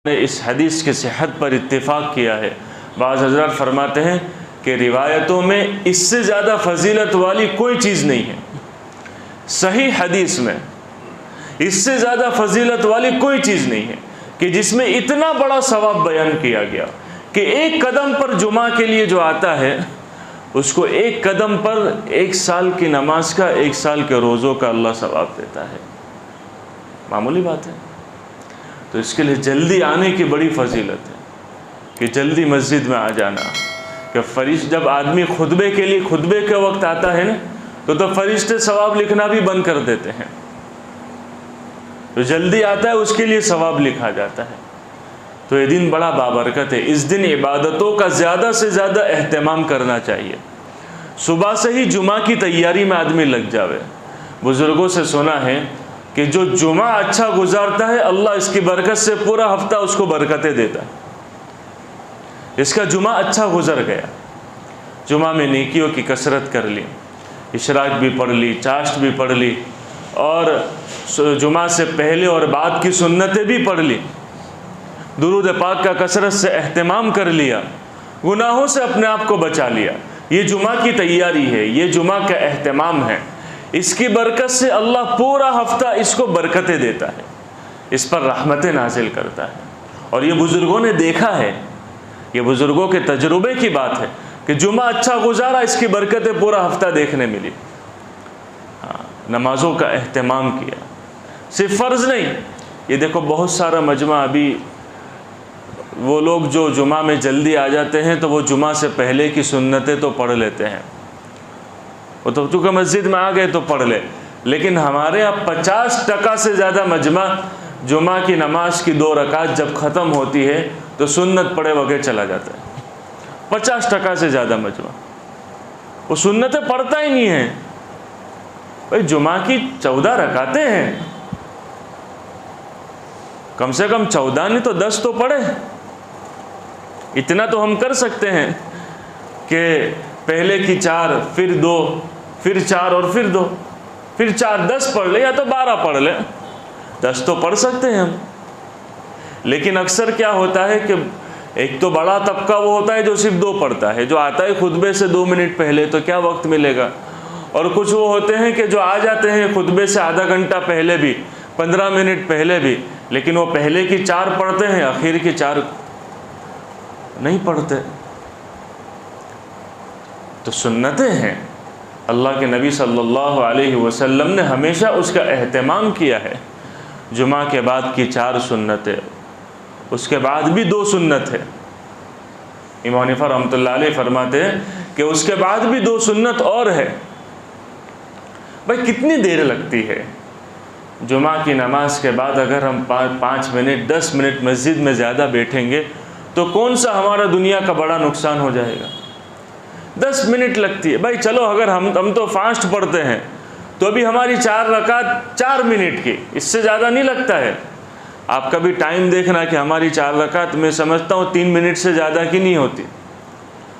ने इस हदीस की सेहत पर इत्तिफाक किया है। बाज़ हज़रात फरमाते हैं कि रिवायतों में इससे ज़्यादा फजीलत वाली कोई चीज़ नहीं है। सही हदीस में इससे ज़्यादा फजीलत वाली कोई चीज़ नहीं है कि जिसमें इतना बड़ा सवाब बयान किया गया कि एक कदम पर जुमा के लिए जो आता है उसको एक कदम पर 1 साल की नमाज का, 1 साल के रोज़ों का अल्लाह सवाब देता है। मामूली बात है। तो इसके लिए जल्दी आने की बड़ी फजीलत है कि जल्दी मस्जिद में आ जाना। कि फरिश्ते जब आदमी खुतबे के लिए खुतबे के वक्त आता है ना तो फरिश्ते सवाब लिखना भी बंद कर देते हैं। तो जल्दी आता है उसके लिए सवाब लिखा जाता है। तो ये दिन बड़ा बाबरकत है। इस दिन इबादतों का ज़्यादा से ज़्यादा एहतमाम करना चाहिए। सुबह से ही जुमा की तैयारी में आदमी लग जावे। बुज़ुर्गों से सुना है कि जो जुमा अच्छा गुजारता है अल्लाह इसकी बरकत से पूरा हफ्ता उसको बरकतें देता है। इसका जुमा अच्छा गुजर गया, जुमा में नेकियों की कसरत कर ली, इशराक भी पढ़ ली, चाश्त भी पढ़ ली और जुमा से पहले और बाद की सुन्नतें भी पढ़ ली, दुरूद पाक का कसरत से एहतमाम कर लिया, गुनाहों से अपने आप को बचा लिया। ये जुमा की तैयारी है, ये जुमा का एहतमाम है। इसकी बरकत से अल्लाह पूरा हफ्ता इसको बरकतें देता है, इस पर रहमतें नाजिल करता है। और ये बुज़ुर्गों ने देखा है, ये बुज़ुर्गों के तजुर्बे की बात है कि जुमा अच्छा गुजारा, इसकी बरकतें पूरा हफ्ता देखने मिली। हाँ, नमाज़ों का एहतमाम किया, सिर्फ फ़र्ज़ नहीं। ये देखो बहुत सारा मजमा अभी वो लोग जो जुमा में जल्दी आ जाते हैं तो वो जुमा से पहले की सुन्नतें तो पढ़ लेते हैं। वो तो चूँकि मस्जिद में आ गए तो पढ़ ले। लेकिन हमारे यहाँ 50% से ज़्यादा मजमा जुमा की नमाज की 2 रकात जब ख़त्म होती है तो सुन्नत पढ़े बगैर चला जाता है। 50% से ज़्यादा मजमा वो सुन्नतें पढ़ता ही नहीं है। भाई जुमा की 14 रकातें हैं, कम से कम 14 नहीं तो 10 तो पढ़े। इतना तो हम कर सकते हैं कि पहले की 4, फिर 2, फिर 4 और फिर 2, फिर 4, 10 पढ़ ले या तो 12 पढ़ ले, 10 तो पढ़ सकते हैं हम। लेकिन अक्सर क्या होता है कि एक तो बड़ा तबका वो होता है जो सिर्फ 2 पढ़ता है, जो आता है खुतबे से 2 मिनट पहले, तो क्या वक्त मिलेगा। और कुछ वो होते हैं कि जो आ जाते हैं खुतबे से आधा घंटा पहले भी, 15 मिनट पहले भी, लेकिन वो पहले की 4 पढ़ते हैं, आखिर की 4 नहीं पढ़ते। तो सुन्नतें हैं, अल्लाह के नबी सल्लल्लाहु अलैहि वसल्लम ने हमेशा उसका एहतमाम किया है। जुमा के बाद की 4 सुन्नतें, उसके बाद भी 2 सुन्नत है। इमाम हनीफा रहमतुल्लाह अलैह फरमाते हैं कि उसके बाद भी 2 सुन्नत और है। भाई कितनी देर लगती है जुमा की नमाज के बाद। अगर हम 5 मिनट 10 मिनट मस्जिद में ज़्यादा बैठेंगे तो कौन सा हमारा दुनिया का बड़ा नुकसान हो जाएगा। 10 मिनट लगती है। भाई चलो अगर हम तो फास्ट पढ़ते हैं तो अभी हमारी 4 रकात 4 मिनट की, इससे ज़्यादा नहीं लगता है। आप कभी टाइम देखना कि हमारी 4 रकात मैं समझता हूँ 3 मिनट से ज़्यादा की नहीं होती।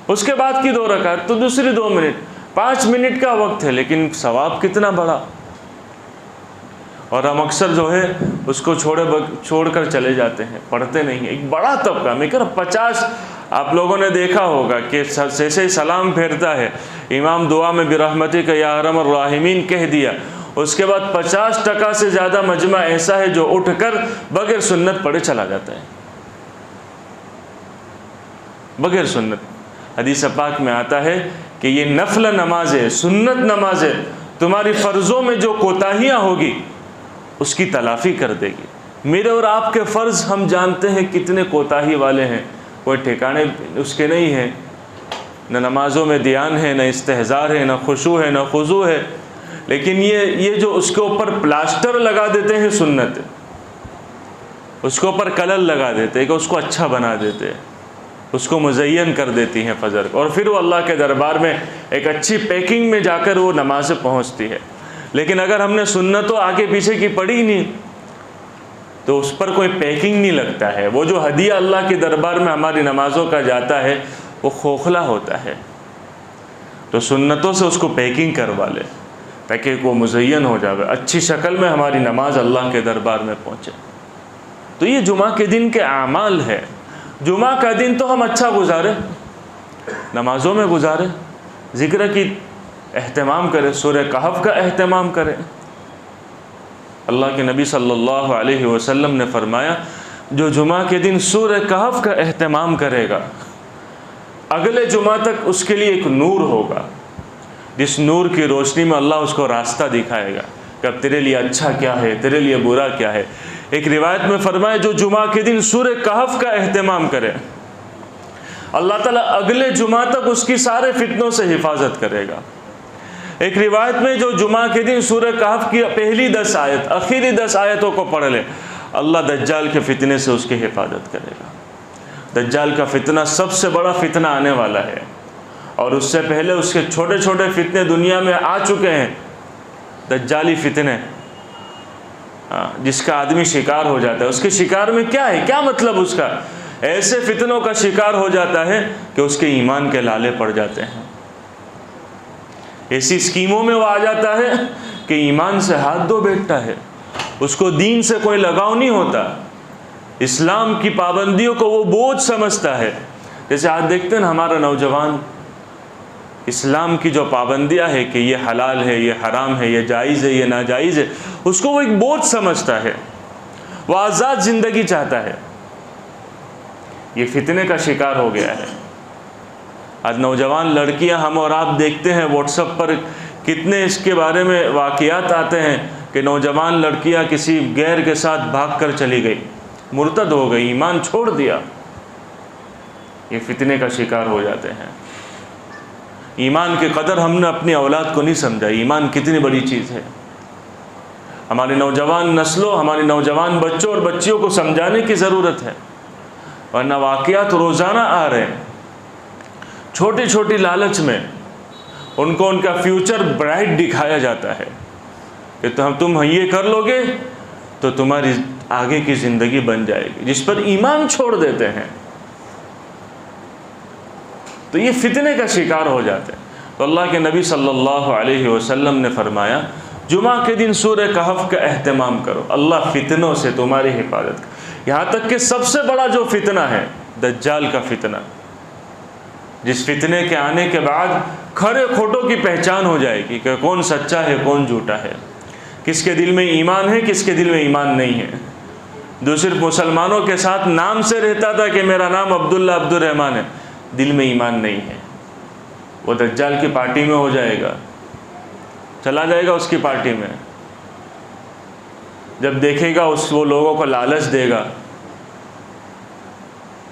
उसके बाद की 2 रकात तो दूसरी 2 मिनट, 5 मिनट का वक्त है, लेकिन सवाब कितना बड़ा। और हम अक्सर जो है उसको छोड़कर चले जाते हैं, पढ़ते नहीं हैं। एक बड़ा तबका, मैं कह रहा 50, आप लोगों ने देखा होगा कि जैसे ही सलाम फेरता है इमाम दुआ में बिरहमतिक या अरहमर राहिमीन कह दिया, उसके बाद 50% से ज़्यादा मजमा ऐसा है जो उठकर बगैर सुन्नत पढ़े चला जाता है, बगैर सुन्नत। हदीस पाक में आता है कि ये नफल नमाज है, सुन्नत नमाज है, तुम्हारी फ़र्ज़ों में जो कोताहियाँ होगी उसकी तलाफ़ी कर देगी। मेरे और आपके फ़र्ज़ हम जानते हैं कितने कोताही वाले हैं, कोई ठिकाने उसके नहीं हैं। न नमाज़ों में ध्यान है, न इस्तेहज़ार है, न खुशू है, न खुजू है। लेकिन ये जो उसके ऊपर प्लास्टर लगा देते हैं सुन्नत, उसके ऊपर कलर लगा देते हैं कि उसको अच्छा बना देते हैं, उसको मुज़य्यन कर देती हैं फ़जर को, और फिर वो अल्लाह के दरबार में एक अच्छी पैकिंग में जाकर वो नमाज़ पहुँचती है। लेकिन अगर हमने सुन्नतों आगे पीछे की पढ़ी नहीं तो उस पर कोई पैकिंग नहीं लगता है। वो जो हदिया अल्लाह के दरबार में हमारी नमाज़ों का जाता है वो खोखला होता है। तो सुन्नतों से उसको पैकिंग करवा ले ताकि वो मुज़य्यन हो जाए, अच्छी शक्ल में हमारी नमाज अल्लाह के दरबार में पहुँचे। तो ये जुमा के दिन के आमाल है। जुमा का दिन तो हम अच्छा गुजारे, नमाज़ों में गुजारे, ज़िक्र की एहतमाम करें, सूरह कहफ का एहतमाम करें। अल्लाह के नबी सल्लल्लाहु अलैहि वसल्लम ने फरमाया, जो जुमा के दिन सूरह कहफ का एहतमाम करेगा, अगले जुमा तक उसके लिए एक नूर होगा, जिस नूर की रोशनी में अल्लाह उसको रास्ता दिखाएगा कि अब तेरे लिए अच्छा क्या है, तेरे लिए बुरा क्या है। एक रिवायत में फरमाया, जो जुमा के दिन सूरह कहफ का एहतमाम करे, अल्लाह ताला अगले जुमा तक उसकी सारे फितनों से हिफाजत करेगा। एक रिवायत में, जो जुमा के दिन सूरह कहफ की पहली 10 आयत, आखिरी 10 आयतों को पढ़ ले, अल्लाह दज्जाल के फितने से उसकी हिफाजत करेगा। दज्जाल का फितना सबसे बड़ा फितना आने वाला है, और उससे पहले उसके छोटे छोटे फितने दुनिया में आ चुके हैं। दज्जाली फितने, जिसका आदमी शिकार हो जाता है। उसके शिकार में क्या है, क्या मतलब उसका? ऐसे फितनों का शिकार हो जाता है कि उसके ईमान के लाले पड़ जाते हैं। ऐसी स्कीमों में वो आ जाता है कि ईमान से हाथ धो बैठता है, उसको दीन से कोई लगाव नहीं होता, इस्लाम की पाबंदियों को वो बोझ समझता है। जैसे आज देखते हैं ना, हमारा नौजवान इस्लाम की जो पाबंदियां है कि ये हलाल है, ये हराम है, ये जायज़ है, ये नाजायज़ है, उसको वो एक बोझ समझता है। वो आज़ाद ज़िंदगी चाहता है। ये फितने का शिकार हो गया है। आज नौजवान लड़कियां, हम और आप देखते हैं व्हाट्सएप पर कितने इसके बारे में वाक़ियात आते हैं कि नौजवान लड़कियां किसी गैर के साथ भाग कर चली गई, मुर्तद हो गई, ईमान छोड़ दिया। ये फितने का शिकार हो जाते हैं। ईमान की कदर हमने अपनी औलाद को नहीं समझा। ईमान कितनी बड़ी चीज़ है। हमारी नौजवान नस्लों, हमारे नौजवान बच्चों और बच्चियों को समझाने की ज़रूरत है, वरना वाक़ियात रोज़ाना आ रहे हैं। छोटी छोटी लालच में उनको उनका फ्यूचर ब्राइट दिखाया जाता है कि तुम ये कर लोगे तो तुम्हारी आगे की ज़िंदगी बन जाएगी, जिस पर ईमान छोड़ देते हैं तो ये फितने का शिकार हो जाते हैं। तो अल्लाह के नबी सल्लल्लाहु अलैहि वसल्लम ने फरमाया, जुमा के दिन सूरह कहफ का एहतमाम करो, अल्लाह फितनों से तुम्हारी हिफाजत कर। यहाँ तक कि सबसे बड़ा जो फितना है, दज्जाल का फितना, जिस फितने के आने के बाद खरे खोटों की पहचान हो जाएगी कि कौन सच्चा है, कौन झूठा है, किसके दिल में ईमान है, किसके दिल में ईमान नहीं है। जो सिर्फ मुसलमानों के साथ नाम से रहता था कि मेरा नाम अब्दुल्ला अब्दुर्रहमान है, दिल में ईमान नहीं है, वो दज्जाल की पार्टी में हो जाएगा, चला जाएगा उसकी पार्टी में। जब देखेगा वो लोगों को लालच देगा।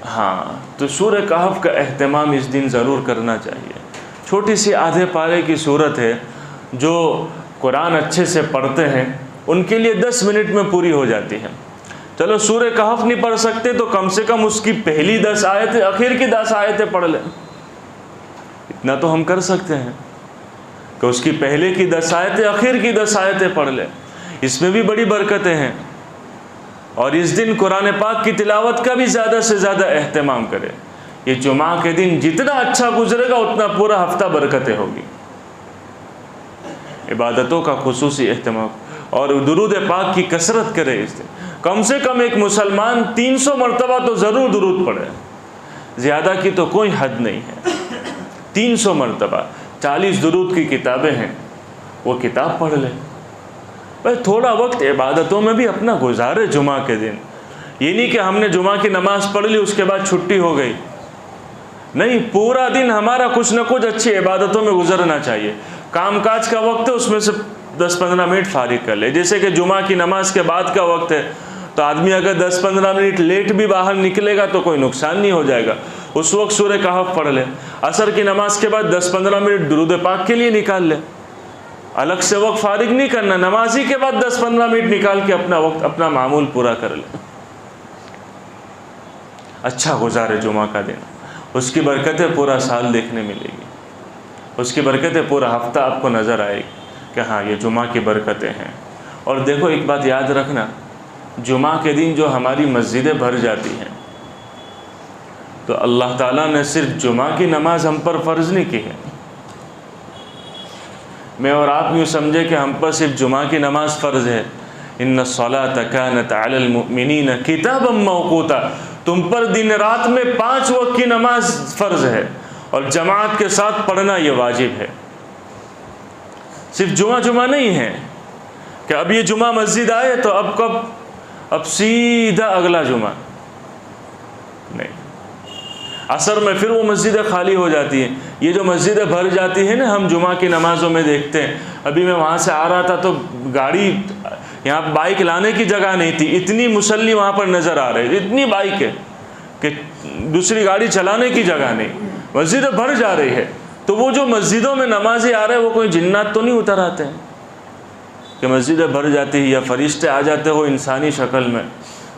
हाँ, तो सूरह कहफ का एहतमाम इस दिन ज़रूर करना चाहिए। छोटी सी आधे पारे की सूरत है, जो कुरान अच्छे से पढ़ते हैं उनके लिए 10 मिनट में पूरी हो जाती है। चलो सूरह कहफ नहीं पढ़ सकते तो कम से कम उसकी पहली 10 आयतें, आखिर की 10 आयतें पढ़ लें। इतना तो हम कर सकते हैं कि उसकी पहले की 10 आयतें, आखिर की 10 आयतें पढ़ लें। इसमें भी बड़ी बरकतें हैं। और इस दिन कुरान पाक की तिलावत का भी ज़्यादा से ज़्यादा एहतमाम करें। ये जुमा के दिन जितना अच्छा गुजरेगा उतना पूरा हफ्ता बरकतें होगी। इबादतों का खुसूसी एहतमाम और दुरूद पाक की कसरत करे। इस दिन कम से कम एक मुसलमान 300 मरतबा तो ज़रूर दुरूद पढ़े, ज़्यादा की तो कोई हद नहीं है। 300 मरतबा, 40 दुरूद की किताबें हैं, वो किताब पढ़ ले। भाई थोड़ा वक्त इबादतों में भी अपना गुजारे जुमा के दिन। ये नहीं कि हमने जुमा की नमाज़ पढ़ ली उसके बाद छुट्टी हो गई, नहीं, पूरा दिन हमारा कुछ न कुछ अच्छी इबादतों में गुजरना चाहिए। कामकाज का वक्त है, उसमें से 10-15 मिनट फारिग कर ले। जैसे कि जुमा की नमाज के बाद का वक्त है, तो आदमी अगर 10-15 मिनट लेट भी बाहर निकलेगा तो कोई नुकसान नहीं हो जाएगा, उस वक्त सूरह कहफ पढ़ ले। असर की नमाज के बाद 10-15 मिनट दुरूद पाक के लिए निकाल ले, अलग से वक्त फारिग नहीं करना, नमाजी के बाद 10-15 मिनट निकाल के अपना वक्त, अपना मामूल पूरा कर ले। अच्छा गुजारे जुमा का दिन, उसकी बरकतें पूरा साल देखने मिलेगी, उसकी बरकतें पूरा हफ्ता आपको नज़र आएगी कि हाँ ये जुमा की बरकतें हैं। और देखो एक बात याद रखना, जुमा के दिन जो हमारी मस्जिदें भर जाती हैं, तो अल्लाह ताला ने सिर्फ जुमा की नमाज हम पर फ़र्ज़ नहीं की है। मैं और आप यूँ समझे कि हम पर सिर्फ जुमा की नमाज फ़र्ज़ है, इन्नस्सलात कानत अलल मुमिनीन किताबम मौक़ूता, तुम पर दिन रात में 5 वक्त की नमाज फ़र्ज़ है और जमात के साथ पढ़ना ये वाजिब है। सिर्फ जुमा नहीं है कि अब ये जुमा मस्जिद आए तो अब सीधा अगला जुमा नहीं, असर में फिर वो मस्जिदें खाली हो जाती हैं। ये जो मस्जिदें भर जाती हैं ना, हम जुमा की नमाज़ों में देखते हैं। अभी मैं वहाँ से आ रहा था तो गाड़ी, यहाँ बाइक लाने की जगह नहीं थी, इतनी मुसल्ली वहाँ पर नज़र आ रही, इतनी बाइक है कि दूसरी गाड़ी चलाने की जगह नहीं, मस्जिदें भर जा रही है। तो वो जो मस्जिदों में नमाजी आ रहे हैं वो कोई जिन्नात तो नहीं उतर आते हैं कि मस्जिदें भर जाती है या फरिश्ते आ जाते हो इंसानी शक्ल में,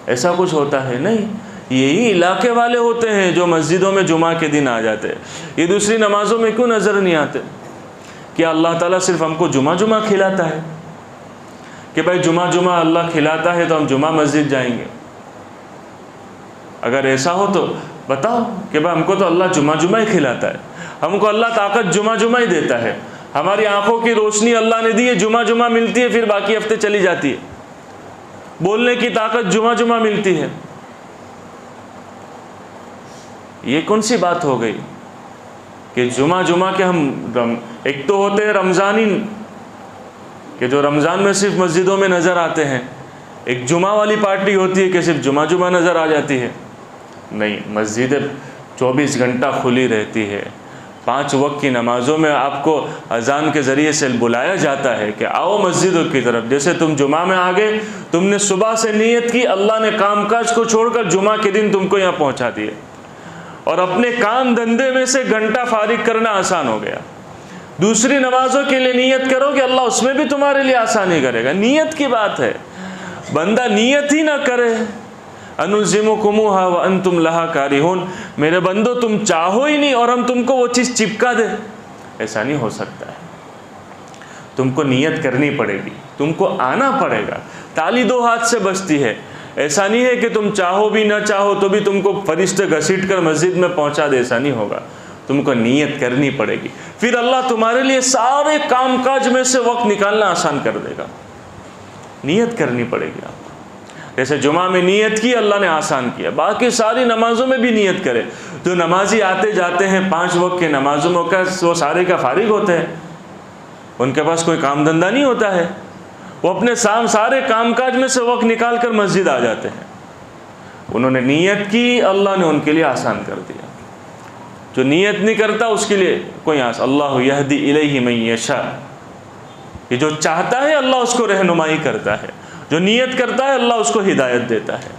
ऐसा कुछ होता है नहीं। यही इलाके वाले होते हैं जो मस्जिदों में जुमा के दिन आ जाते हैं। ये दूसरी नमाज़ों में क्यों नज़र नहीं आते? क्या अल्लाह ताला सिर्फ हमको जुमा खिलाता है कि भाई जुमा अल्लाह खिलाता है तो हम जुमा मस्जिद जाएंगे? अगर ऐसा हो तो बताओ कि भाई हमको तो अल्लाह जुमा ही खिलाता है, हमको अल्लाह ताकत जुमा ही देता है, हमारी आंखों की रोशनी अल्लाह ने दी है, जुमा मिलती है, फिर बाकी हफ्ते चली जाती है, बोलने की ताकत जुमा मिलती है। ये कौन सी बात हो गई कि जुमा के हम एक तो होते हैं रमज़ानी कि जो रमज़ान में सिर्फ मस्जिदों में नज़र आते हैं, एक जुमा वाली पार्टी होती है कि सिर्फ जुमा नज़र आ जाती है। नहीं, मस्जिदें 24 घंटा खुली रहती है। 5 वक्त की नमाज़ों में आपको अज़ान के ज़रिए से बुलाया जाता है कि आओ मस्जिदों की तरफ। जैसे तुम जुमा में आ गए, तुमने सुबह से नीयत की, अल्लाह ने कामकाज को छोड़कर जुमा के दिन तुमको यहाँ पहुँचा दिए और अपने काम धंधे में से घंटा फारिग करना आसान हो गया। दूसरी नमाज़ों के लिए नीयत करो कि अल्लाह उसमें भी तुम्हारे लिए आसानी करेगा। नीयत की बात है, बंदा नीयत ही ना करे, अनुल्ज़िमुकुमुहा व अंतुम लहा कारिहून, मेरे बंदो तुम चाहो ही नहीं और हम तुमको वो चीज़ चिपका दे, ऐसा नहीं हो सकता है। तुमको नीयत करनी पड़ेगी, तुमको आना पड़ेगा। ताली 2 हाथ से बजती है। ऐसा नहीं है कि तुम चाहो भी ना चाहो तो भी तुमको फरिश्ते घसीट कर मस्जिद में पहुंचा दे, ऐसा नहीं होगा। तुमको नीयत करनी पड़ेगी, फिर अल्लाह तुम्हारे लिए सारे कामकाज में से वक्त निकालना आसान कर देगा। नीयत करनी पड़ेगी आपको। जैसे जुमा में नीयत की, अल्लाह ने आसान किया, बाकी सारी नमाज़ों में भी नीयत करे। जो नमाजी आते जाते हैं 5 वक्त के नमाज़ों में वो सारे का फारिग होते हैं, उनके पास कोई काम धंधा नहीं होता है, वो अपने सारे कामकाज में से वक्त निकाल कर मस्जिद आ जाते हैं। उन्होंने नीयत की, अल्लाह ने उनके लिए आसान कर दिया। जो नीयत नहीं करता उसके लिए कोई अल्लाह यहदी इलैहि मन यशा, ये जो चाहता है अल्लाह उसको रहनुमाई करता है, जो नीयत करता है अल्लाह उसको हिदायत देता है।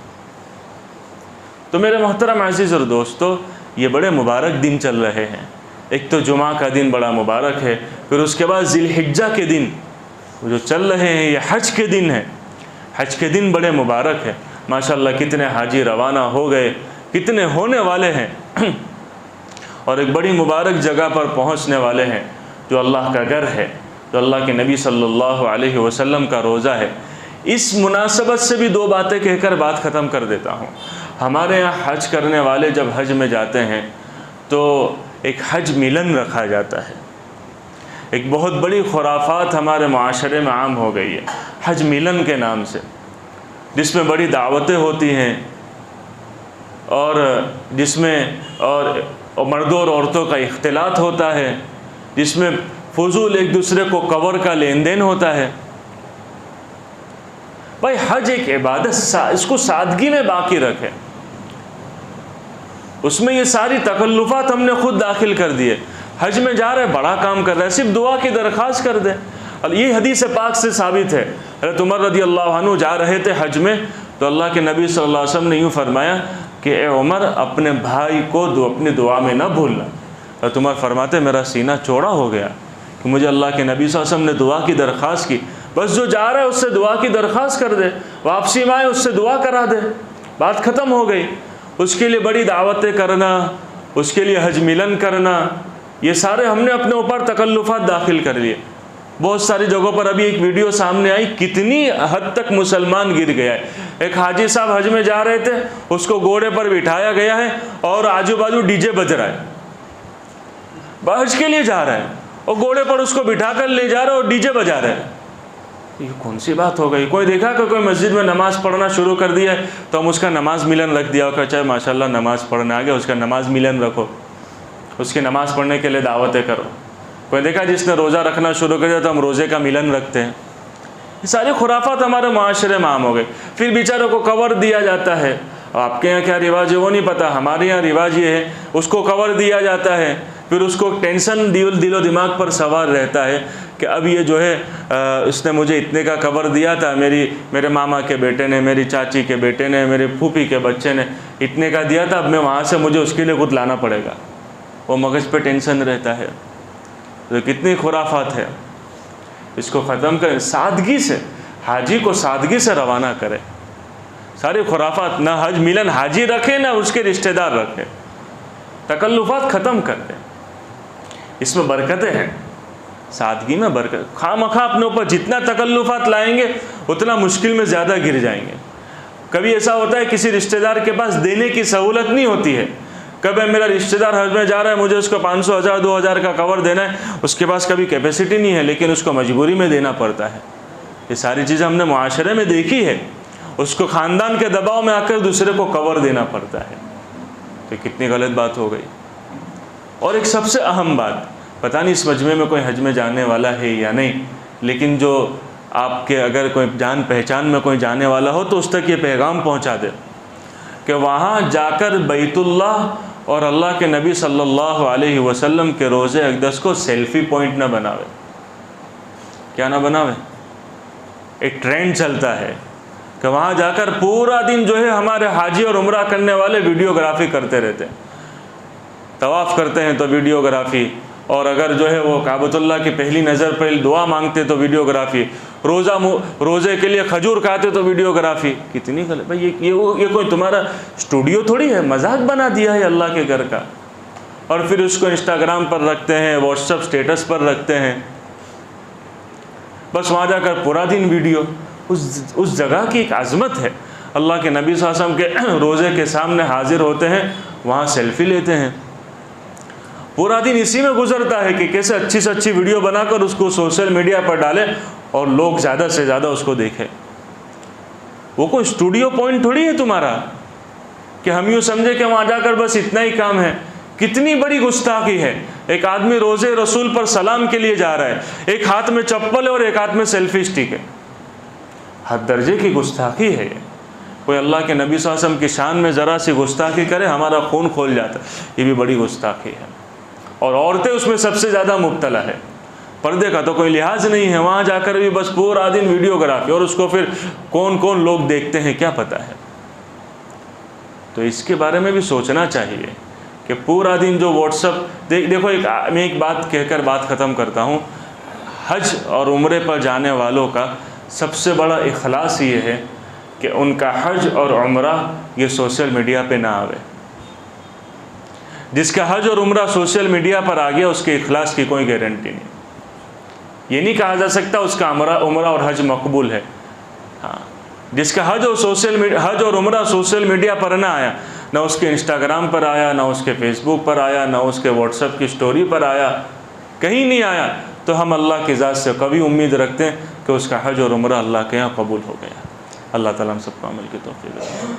तो मेरे मोहतरम अज़ीज़ और दोस्तों, ये बड़े मुबारक दिन चल रहे हैं। एक तो जुमा का दिन बड़ा मुबारक है, फिर उसके बाद ज़िलहिज्जा के दिन वो जो चल रहे हैं, ये हज के दिन है। हज के दिन बड़े मुबारक है। माशाअल्लाह कितने हाजी रवाना हो गए, कितने होने वाले हैं और एक बड़ी मुबारक जगह पर पहुंचने वाले हैं जो अल्लाह का घर है, जो अल्लाह के नबी सल्लल्लाहु अलैहि वसल्लम का रोज़ा है। इस मुनासबत से भी 2 बातें कहकर बात ख़त्म कर देता हूँ। हमारे यहाँ हज करने वाले जब हज में जाते हैं तो एक हज मिलन रखा जाता है। एक बहुत बड़ी खुराफात हमारे माशरे में आम हो गई है हज मिलन के नाम से, जिसमें बड़ी दावतें होती हैं और जिसमें और मर्दों और औरतों का इख्तिलात होता है, जिसमें फजूल एक दूसरे को कवर का लेन देन होता है। भाई हज एक इबादत, इसको सादगी में बाकी रखें। उसमें ये सारी तकल्लुफ़ात हमने खुद दाखिल कर दिए। हज में जा रहे, बड़ा काम कर रहे हैं, सिर्फ दुआ की दरख्वास्त कर दे। और ये हदीस पाक से साबित है। हज़रत उमर रज़ियल्लाहु अन्हु जा रहे थे हज में, तो अल्लाह के नबी सल्लल्लाहु अलैहि वसल्लम ने यूँ फरमाया कि ए उमर, अपने भाई को अपनी दुआ में न भूलना। हज़रत उमर फरमाते मेरा सीना चौड़ा हो गया कि मुझे अल्लाह के नबी सल्लल्लाहु अलैहि वसल्लम ने दुआ की दरख्वास्त की। बस जो जा रहा है उससे दुआ की दरख्वास्त कर दे, वापसी में आए उससे दुआ करा दे, बात ख़त्म हो गई। उसके लिए बड़ी दावतें करना, उसके लिए हज मिलन करना, ये सारे हमने अपने ऊपर तकल्लुफ़ात दाखिल कर लिए। बहुत सारी जगहों पर अभी एक वीडियो सामने आई, कितनी हद तक मुसलमान गिर गया है। एक हाजी साहब हज में जा रहे थे, उसको घोड़े पर बिठाया गया है और आजू बाजू डीजे बज रहा है। हज के लिए जा रहा है और घोड़े पर उसको बिठा कर ले जा रहे हैं और डीजे बजा रहे हैं। ये कौन सी बात हो गई? कोई देखा कि कोई मस्जिद में नमाज़ पढ़ना शुरू कर दिया है तो हम उसका नमाज मिलन रख दिया होगा, चाहे माशाल्लाह नमाज़ पढ़ने आ गया, उसका नमाज मिलन रखो, उसकी नमाज़ पढ़ने के लिए दावतें करो। कोई देखा जिसने रोज़ा रखना शुरू कर दिया तो हम रोज़े का मिलन रखते हैं। ये सारे खुराफात हमारे माशरे में आम हो गए। फिर बेचारों को कवर दिया जाता है। अब आपके यहाँ क्या रिवाज है वो नहीं पता, हमारे यहाँ रिवाज ये है, उसको कवर दिया जाता है, फिर उसको टेंशन दिलो दिमाग पर सवार रहता है कि अब ये जो है इसने मुझे इतने का कवर दिया था, मेरे मामा के बेटे ने, मेरी चाची के बेटे ने, मेरे फूफी के बच्चे ने इतने का दिया था, अब मैं वहाँ से मुझे उसके लिए खुद लाना पड़ेगा। वो मगज़ पे टेंशन रहता है। तो कितनी खुराफात है, इसको ख़त्म करें सादगी से। हाजी को सादगी से रवाना करें। सारी खुराफात, ना हज मिलन हाजी रखे ना उसके रिश्तेदार रखे, तकल्लुफ़ात ख़त्म कर दें। इसमें बरकतें हैं, सादगी में बरकत। खामखा अपने ऊपर जितना तकल्लुफ़ात लाएंगे उतना मुश्किल में ज़्यादा गिर जाएंगे। कभी ऐसा होता है किसी रिश्तेदार के पास देने की सहूलत नहीं होती है, कभी मेरा रिश्तेदार हज में जा रहा है, मुझे उसको 500, 1000, 2000 का कवर देना है, उसके पास कभी कैपेसिटी नहीं है लेकिन उसको मजबूरी में देना पड़ता है। ये सारी चीज़ें हमने मुआशरे में देखी है। उसको ख़ानदान के दबाव में आकर दूसरे को कवर देना पड़ता है। तो कितनी गलत बात हो गई। और एक सबसे अहम बात, पता नहीं इस मजमे में कोई हज में जाने वाला है या नहीं, लेकिन जो आपके अगर कोई जान पहचान में कोई जाने वाला हो तो उस तक ये पैगाम पहुँचा दे कि वहाँ जाकर बैतुल्लाह और अल्लाह के नबी सल्लल्लाहु अलैहि वसल्लम के रोज़े अक़दस को सेल्फ़ी पॉइंट ना बनावे। क्या ना बनावे? एक ट्रेंड चलता है कि वहाँ जाकर पूरा दिन जो है हमारे हाजी और उम्रा करने वाले वीडियोग्राफी करते रहते हैं। तवाफ़ करते हैं तो वीडियोग्राफी, और अगर जो है वो काबतुल्लाह की पहली नज़र पर दुआ मांगते तो वीडियोग्राफी, रोज़े के लिए खजूर खाते तो वीडियोग्राफी। कितनी गलत भाई। ये कोई तुम्हारा स्टूडियो थोड़ी है, मजाक बना दिया है अल्लाह के घर का। और फिर उसको इंस्टाग्राम पर रखते हैं, व्हाट्सएप स्टेटस पर रखते हैं, बस वहाँ जाकर पूरा दिन वीडियो। उस जगह की एक आज़मत है। अल्लाह के नबी सल्लल्लाहु अलैहि वसल्लम के रोज़े के सामने हाजिर होते हैं, वहाँ सेल्फ़ी लेते हैं। पूरा दिन इसी में गुजरता है कि कैसे अच्छी से अच्छी वीडियो बनाकर उसको सोशल मीडिया पर डालें और लोग ज़्यादा से ज़्यादा उसको देखें। वो कोई स्टूडियो पॉइंट थोड़ी है तुम्हारा कि हम यूँ समझे कि वहाँ जाकर बस इतना ही काम है। कितनी बड़ी गुस्ताखी है। एक आदमी रोज़े रसूल पर सलाम के लिए जा रहा है, एक हाथ में चप्पल है और एक हाथ में सेल्फी स्टिक है। हद दर्जे की गुस्ताखी है ये। कोई अल्लाह के नबी सल्लल्लाहु अलैहि वसल्लम की शान में ज़रा सी गुस्ताखी करे, हमारा खून खोल जाता। ये भी बड़ी गुस्ताखी है। और औरतें उसमें सबसे ज़्यादा मुब्तला है। पर्दे का तो कोई लिहाज नहीं है, वहाँ जाकर भी बस पूरा दिन वीडियोग्राफी, और उसको फिर कौन कौन लोग देखते हैं क्या पता है। तो इसके बारे में भी सोचना चाहिए कि पूरा दिन जो व्हाट्सअप देखो। मैं एक बात कहकर बात ख़त्म करता हूँ। हज और उम्रे पर जाने वालों का सबसे बड़ा इखलास ये है कि उनका हज और उम्रा ये सोशल मीडिया पे ना आवे। जिसका हज और उम्रा सोशल मीडिया पर आ गया उसके इखलास की कोई गारंटी नहीं। ये नहीं कहा जा सकता उसका उम्रा और हज मकबूल है। हाँ, जिसका हज और उम्रा सोशल मीडिया पर ना आया, ना उसके इंस्टाग्राम पर आया, ना उसके फेसबुक पर आया, ना उसके व्हाट्सएप की स्टोरी पर आया, कहीं नहीं आया, तो हम अल्लाह की ज़ात से कभी उम्मीद रखते हैं कि उसका हज और उम्रा अल्लाह के यहाँ कबूल हो गया। अल्लाह ताला हम सबको अमल की तौफीक दे।